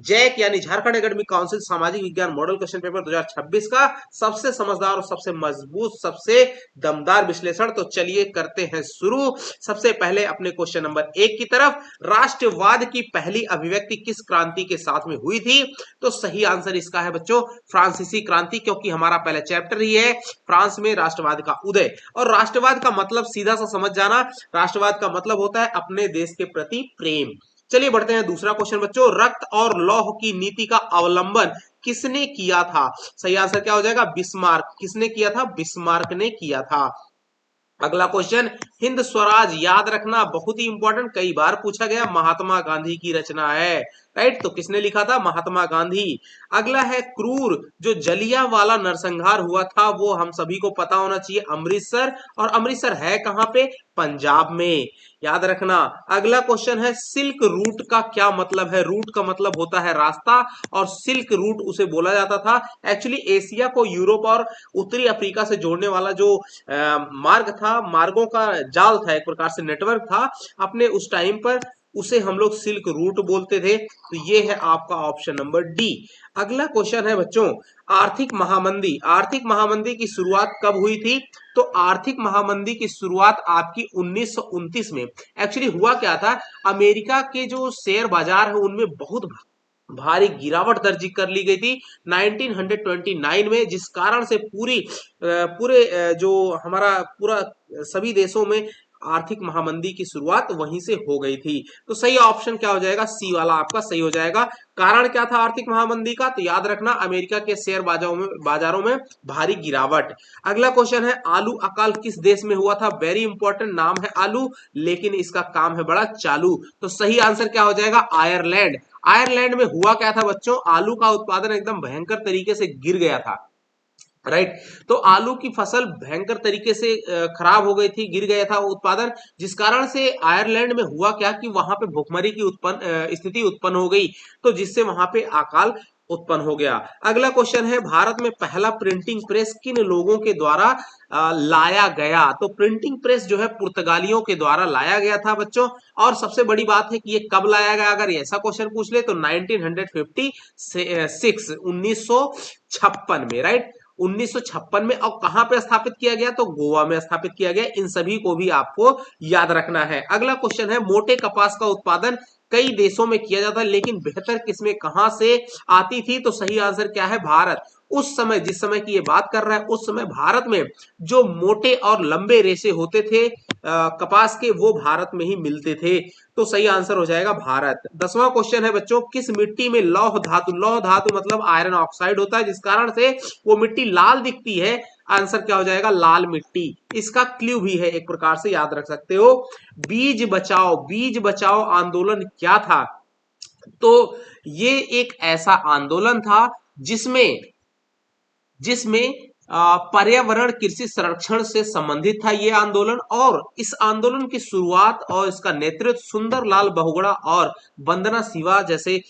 Jack यानी Jharkhand academic council सामाजिक विज्ञान मॉडल क्वेश्चन पेपर 2026 का सबसे समझदार और सबसे मजबूत, सबसे दमदार विश्लेषण। तो चलिए करते हैं शुरू। सबसे पहले अपने क्वेश्चन नंबर 1 की तरफ, राष्ट्रवाद की पहली अभिव्यक्ति किस क्रांति के साथ में हुई थी? तो सही आंसर इसका है बच्चों फ्रांसीसी क्रांति, क्योंकि हमारा पहला चैप्टर ही है फ्रांस में राष्ट्रवाद का उदय। और राष्ट्रवाद का मतलब सीधा सा समझ जाना, राष्ट्रवाद का मतलब होता है अपने देश के प्रति प्रेम। चलिए बढ़ते हैं दूसरा क्वेश्चन बच्चों, रक्त और लौह की नीति का अवलंबन किसने किया था? सही आंसर क्या हो जाएगा? बिस्मार्क। किसने किया था? बिस्मार्क ने किया था। अगला क्वेश्चन, हिंद स्वराज याद रखना बहुत ही इंपॉर्टेंट, कई बार पूछा गया, महात्मा गांधी की रचना है, राइट? तो किसने लिखा था? महात्मा गांधी। अगला है क्रूर, जो जलियांवाला नरसंहार हुआ था वो हम सभी को पता होना चाहिए, अमृतसर। और अमृतसर है कहां पे? पंजाब में, याद रखना। अगला क्वेश्चन है, सिल्क रूट का क्या मतलब है? रूट का मतलब होता है रास्ता, और सिल्क रूट उसे बोला जाता था। एक्चुअली एशिया को यूरोप और उत्तरी अफ्रीका से जोड़ने वाला जो मार्ग था, मार्गों का जाल था, एक प्रकार से नेटवर्क था अपने उस टाइम पर, उसे हम लोग सिल्क रूट बोलते थे। तो ये है आपका ऑप्शन नंबर डी। अगला क्वेश्चन है बच्चों, आर्थिक महामंदी, आर्थिक महामंदी की शुरुआत कब हुई थी? तो आर्थिक महामंदी की शुरुआत आपकी 1929 में। एक्चुअली हुआ क्या था, अमेरिका के जो शेयर बाजार है उनमें बहुत भारी गिरावट दर्ज कर ली गई थी 1929 में, जिस कारण से पूरे जो हमारा पूरा सभी देशों में आर्थिक महामंदी की शुरुआत वहीं से हो गई थी। तो सही ऑप्शन क्या हो जाएगा? सी वाला आपका सही हो जाएगा। कारण क्या था आर्थिक महामंदी का? तो याद रखना, अमेरिका के शेयर बाजारों में भारी गिरावट। अगला क्वेश्चन है, आलू अकाल किस देश में हुआ था? वेरी इंपॉर्टेंट, नाम है आलू लेकिन इसका काम है बड़ा चालू। तो सही आंसर क्या हो जाएगा? आयरलैंड। आयरलैंड में हुआ क्या था बच्चों? आलू का उत्पादन एकदम भयंकर तरीके से गिर गया था, राइट? तो आलू की फसल भयंकर तरीके से खराब हो गई थी, गिर गया था उत्पादन, जिस कारण से आयरलैंड में हुआ क्या कि वहां पे भुखमरी की स्थिति उत्पन्न हो गई, तो जिससे वहां पे अकाल उत्पन्न हो गया। अगला क्वेश्चन है, भारत में पहला प्रिंटिंग प्रेस किन लोगों के द्वारा लाया गया? तो प्रिंटिंग प्रेस जो है पुर्तगालियों के द्वारा लाया गया था बच्चों। और सबसे बड़ी बात है कि ये कब लाया गया, अगर ऐसा क्वेश्चन पूछ ले तो 1956 में, राइट? 1956 में। और कहां पे स्थापित किया गया? तो गोवा में स्थापित किया गया। इन सभी को भी आपको याद रखना है। अगला क्वेश्चन है, मोटे कपास का उत्पादन कई देशों में किया जाता है लेकिन बेहतर किस्में कहां से आती थी? तो सही आंसर क्या है? भारत। उस समय, जिस समय की ये बात कर रहा है, उस समय भारत में जो मोटे और लंबे रेशे होते थे कपास के, वो भारत में ही मिलते थे। तो सही आंसर हो जाएगा भारत। 10वां क्वेश्चन है बच्चों, किस मिट्टी में लौह धातु, लौह धातु मतलब आयरन ऑक्साइड होता है, जिस कारण से वो मिट्टी लाल दिखती है? आंसर क्या हो जाएगा? लाल मिट्टी। इसका क्ल्यू भी है, एक प्रकार से याद रख सकते हो। बीज बचाओ आंदोलन क्या था? तो ये एक ऐसा आंदोलन था जिसमें जिसमें पर्यावरण कृषि संरक्षण से संबंधित था ये आंदोलन। और इस आंदोलन की शुरुआत और इसका नेतृत्व सुंदरलाल बहुगुणा और वंदना शिवा जैसे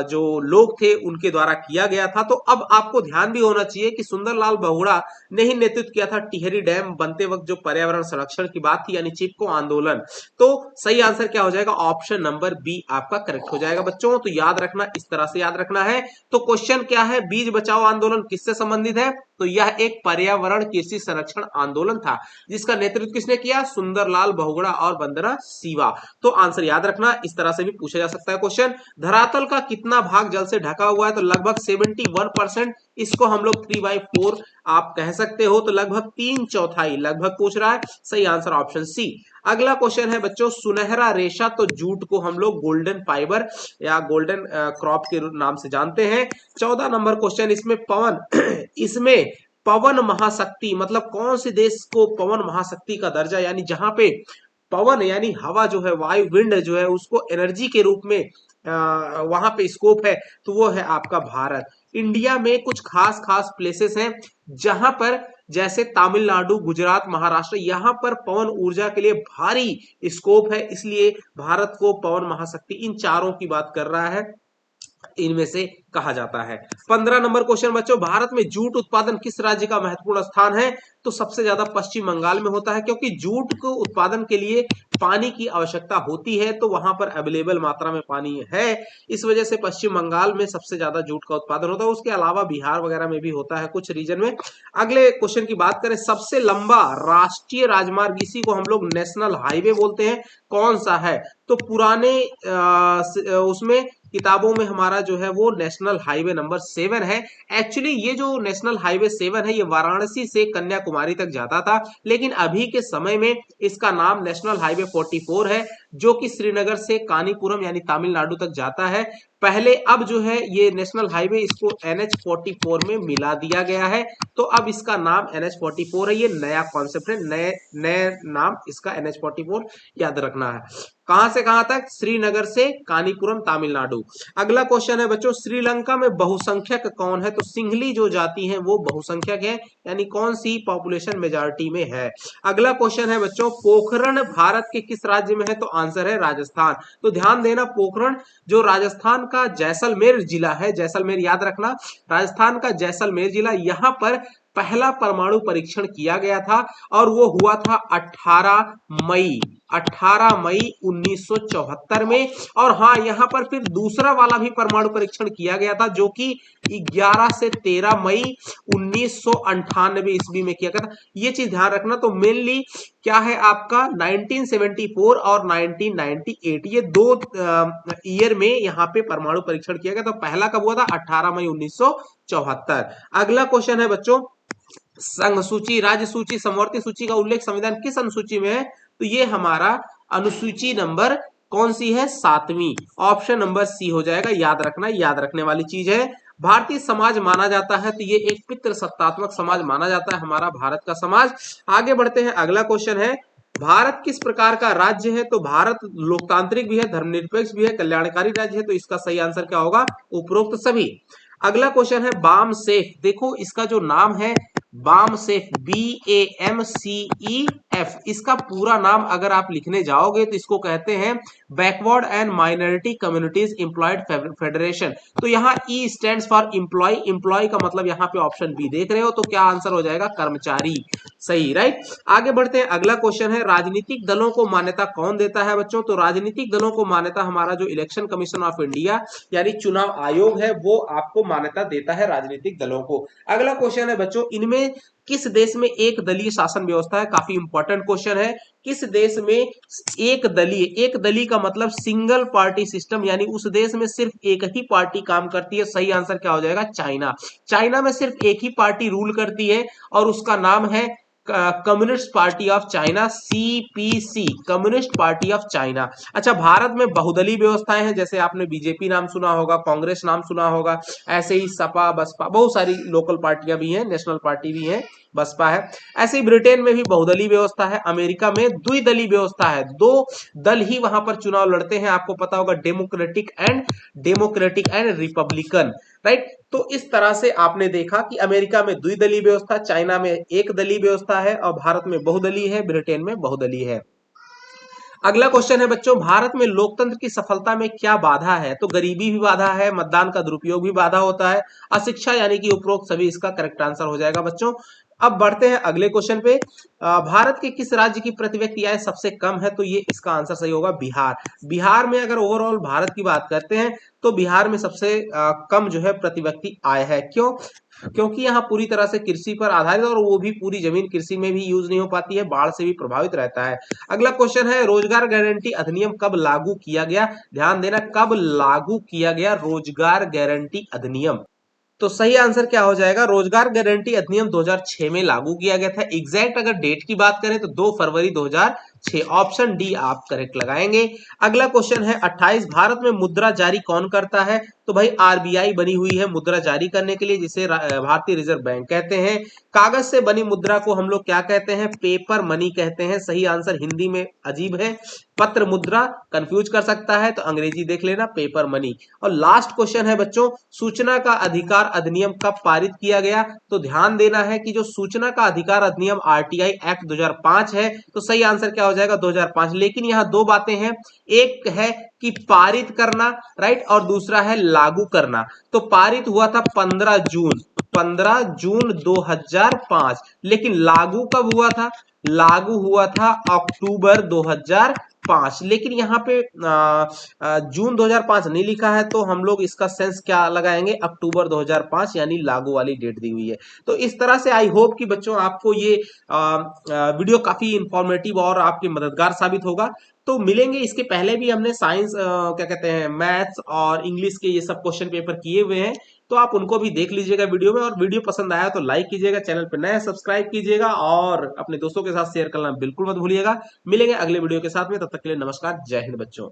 जो लोग थे उनके द्वारा किया गया था। तो अब आपको ध्यान भी होना चाहिए कि सुंदरलाल बहुगुणा ने ही नेतृत्व किया था टिहरी डैम बनते वक्त जो पर्यावरण संरक्षण की बात थी, यानी चिपको आंदोलन। तो सही आंसर क्या हो जाएगा? ऑप्शन नंबर बी आपका करेक्ट हो जाएगा बच्चों। तो याद रखना, इस तरह से याद रखना है। तो क्वेश्चन क्या है, बीज बचाओ आंदोलन किससे संबंधित है? तो यह एक पर्यावरण कृषि संरक्षण आंदोलन था जिसका नेतृत्व किसने किया? सुंदरलाल बहुगुणा और वंदना शिवा। तो आंसर याद रखना, इस तरह से भी पूछा जा सकता है क्वेश्चन। धरातल का कितना भाग जल से ढका हुआ है? तो लगभग 71%। इसको हम लोग 3/4 आप कह सकते हो, तो लगभग 3/4 लगभग पूछ रहा है। सही आंसर ऑप्शन सी। अगला क्वेश्चन है बच्चों, सुनहरा रेशा, तो जूट को हम लोग गोल्डन फाइबर या गोल्डन क्रॉप के नाम से जानते हैं। 14 नंबर क्वेश्चन, इसमें पवन इसमें पवन महाशक्ति मतलब कौन से देश को पवन महाशक्ति का दर्जा, यानी जहां पे पवन यानी हवा जो है, वायु विंड जो है, उसको एनर्जी के रूप में वहां पे स्कोप है, तो वो है आपका भारत। इंडिया में कुछ खास खास प्लेसेस हैं जहां पर, जैसे तमिलनाडु, गुजरात, महाराष्ट्र, यहां पर पवन ऊर्जा के लिए भारी स्कोप है, इसलिए भारत को पवन महाशक्ति, इन चारों की बात कर रहा है। इनमें से कहा जाता है। 15 नंबर क्वेश्चन बच्चों, भारत में जूट उत्पादन किस राज्य का महत्वपूर्ण स्थान है? तो सबसे ज्यादा पश्चिम बंगाल में होता है, क्योंकि जूट को उत्पादन के लिए पानी की आवश्यकता होती है, तो वहां पर अवेलेबल मात्रा में पानी है, इस वजह से पश्चिम बंगाल में सबसे ज्यादा जूट का उत्पादन होता है। उसके अलावा बिहार वगैरह में भी होता है कुछ रीजन में। अगले क्वेश्चन की बात करें, सबसे लंबा राष्ट्रीय राजमार्ग, इसी को हम लोग नेशनल हाईवे बोलते हैं, कौन सा है? तो पुराने उसमें किताबों में हमारा जो है वो नेशनल हाईवे नंबर 7 है। एक्चुअली ये जो नेशनल हाईवे 7 है ये वाराणसी से कन्याकुमारी तक जाता था, लेकिन अभी के समय में इसका नाम नेशनल हाईवे 44 है, जो कि श्रीनगर से कानीपुरम यानी तमिलनाडु तक जाता है। पहले अब जो है ये नेशनल हाईवे इसको NH44 में मिला दिया गया है, तो अब इसका नाम NH44 है। ये नया कॉन्सेप्ट है, नए नए नाम इसका NH44 याद रखना है। कहां से कहां तक? श्रीनगर से कानीपुरम तमिलनाडु। अगला क्वेश्चन है बच्चों, श्रीलंका में बहुसंख्यक कौन है? तो सिंहली जो जाति है वो बहुसंख्यक है, यानी कौन सी पॉपुलेशन मेजॉरिटी में है। अगला क्वेश्चन है बच्चों, पोखरण भारत के किस राज्य में है? तो आंसर है राजस्थान। तो ध्यान देना, पोखरण जो राजस्थान का जैसलमेर जिला है, जैसलमेर याद रखना, राजस्थान का जैसलमेर जिला, यहां पर पहला परमाणु परीक्षण किया गया था और वो हुआ था 18 मई 1974 में। और हाँ, यहां पर फिर दूसरा वाला भी परमाणु परीक्षण किया गया था, जो कि 11 से 13 मई 1998 ईस्वी में किया गया था। ये चीज ध्यान रखना। तो मेनली क्या है आपका 1974 और 1998, ये दो ईयर में यहाँ पे परमाणु परीक्षण किया गया। तो पहला कब हुआ था? 18 मई 1974। अगला क्वेश्चन है बच्चों, संघ सूची, राज्य सूची, समवर्ती सूची का उल्लेख संविधान किस अनुसूची में है? तो ये हमारा अनुसूची नंबर कौन सी है? 7वीं। ऑप्शन नंबर सी हो जाएगा, याद रखना, याद रखने वाली चीज है। भारतीय समाज माना जाता है, तो ये एक पितृसत्तात्मक समाज माना जाता है हमारा भारत का समाज। आगे बढ़ते हैं, अगला क्वेश्चन है, भारत किस प्रकार का राज्य है? तो भारत लोकतांत्रिक भी है, धर्मनिरपेक्ष भी है, कल्याणकारी राज्य है। तो इसका सही आंसर क्या होगा? उपरोक्त सभी। अगला क्वेश्चन है, बाम सेफ, देखो इसका जो नाम है बाम सेफ, BAMCEF, इसका पूरा नाम अगर आप लिखने जाओगे तो इसको कहते हैं backward and minority communities employed federation. तो यहाँ E stands for employ, employ का मतलब यहाँ पे ऑप्शन बी देख रहे हो, तो क्या आंसर हो जाएगा? कर्मचारी। सही, राइट। आगे बढ़ते हैं, अगला क्वेश्चन है, राजनीतिक दलों को मान्यता कौन देता है बच्चों? तो राजनीतिक दलों को मान्यता हमारा जो इलेक्शन कमीशन ऑफ इंडिया यानी चुनाव आयोग है, वो आपको मान्यता देता है राजनीतिक दलों को। अगला क्वेश्चन है बच्चों, इनमें किस देश में एक दलीय शासन व्यवस्था है? काफी इंपॉर्टेंट क्वेश्चन है। किस देश में एक दलीय, एक दलीय का मतलब सिंगल पार्टी सिस्टम, यानी उस देश में सिर्फ एक ही पार्टी काम करती है। सही आंसर क्या हो जाएगा? चाइना। चाइना में सिर्फ एक ही पार्टी रूल करती है और उसका नाम है communist party of China, CPC, communist party of China. अच्छा, भारत में बहुदलीय व्यवस्थाएं हैं, जैसे आपने बीजेपी नाम सुना होगा, कांग्रेस नाम सुना होगा, ऐसे ही सपा, बसपा, बहुत सारी लोकल पार्टियां भी हैं, नेशनल पार्टी भी है, बसपा है। ऐसे ही ब्रिटेन में भी बहुदलीय व्यवस्था है, अमेरिका में द्विदलीय व्यवस्था है, 2 दल ही वहां पर चुनाव लड़ते हैं, आपको पता होगा, डेमोक्रेटिक एंड रिपब्लिकन, राइट। तो इस तरह से आपने देखा कि अमेरिका में द्विदलीय व्यवस्था, चाइना में एक दलीय व्यवस्था है और भारत में बहुदलीय है, ब्रिटेन में बहुदलीय है। अगला क्वेश्चन है बच्चों, भारत में लोकतंत्र की सफलता में क्या बाधा है? तो गरीबी भी बाधा है, मतदान का दुरुपयोग भी बाधा होता है, अशिक्षा यानी कि उपरोक्त सभी इसका करेक्ट आंसर हो जाएगा बच्चों। अब बढ़ते हैं अगले क्वेश्चन पे, भारत के किस राज्य की प्रति व्यक्ति आय सबसे कम है? तो ये इसका आंसर सही होगा बिहार। बिहार में अगर ओवरऑल भारत की बात करते हैं तो बिहार में सबसे कम जो है प्रति व्यक्ति आय है। क्यों? क्योंकि यहाँ पूरी तरह से कृषि पर आधारित, और वो भी पूरी जमीन कृषि में भी यूज नहीं हो पाती है, बाढ़ से भी प्रभावित रहता है। अगला क्वेश्चन है, रोजगार गारंटी अधिनियम कब लागू किया गया? ध्यान देना, कब लागू किया गया रोजगार गारंटी अधिनियम? तो सही आंसर क्या हो जाएगा? रोजगार गारंटी अधिनियम 2006 में लागू किया गया था। एग्जैक्ट अगर डेट की बात करें तो 2 फरवरी 2006, ऑप्शन डी आप करेक्ट लगाएंगे। अगला क्वेश्चन है 28, भारत में मुद्रा जारी कौन करता है? तो भाई RBI बनी हुई है मुद्रा जारी करने के लिए, जिसे भारतीय रिजर्व बैंक कहते हैं। कागज से बनी मुद्रा को हम लोग क्या कहते हैं? पेपर मनी कहते हैं। सही आंसर हिंदी में अजीब है, पत्र मुद्रा कंफ्यूज कर सकता है, तो अंग्रेजी देख लेना, पेपर मनी। और लास्ट क्वेश्चन है बच्चों, सूचना का अधिकार अधिनियम कब पारित किया गया? तो ध्यान देना है कि जो सूचना का अधिकार अधिनियम RTI एक्ट 2005 है, तो सही आंसर क्या हो जाएगा 2005। लेकिन यहाँ दो बातें हैं, एक है कि पारित करना, राइट, और दूसरा है लागू करना। तो पारित हुआ था 15 जून 2005, लेकिन लागू कब हुआ था? लागू हुआ था अक्टूबर 2005। लेकिन यहाँ पे जून 2005 नहीं लिखा है, तो हम लोग इसका सेंस क्या लगाएंगे? अक्टूबर 2005, यानी लागू वाली डेट दी हुई है। तो इस तरह से आई होप कि बच्चों आपको ये वीडियो काफी इंफॉर्मेटिव और आपके मददगार साबित होगा। तो मिलेंगे, इसके पहले भी हमने साइंस क्या कहते हैं, मैथ्स और इंग्लिश के ये सब क्वेश्चन पेपर किए हुए हैं, तो आप उनको भी देख लीजिएगा वीडियो में। और वीडियो पसंद आया तो लाइक कीजिएगा, चैनल पर नया सब्सक्राइब कीजिएगा और अपने दोस्तों के साथ शेयर करना बिल्कुल मत भूलिएगा। मिलेंगे अगले वीडियो के साथ में, तब तक के लिए नमस्कार, जय हिंद बच्चों।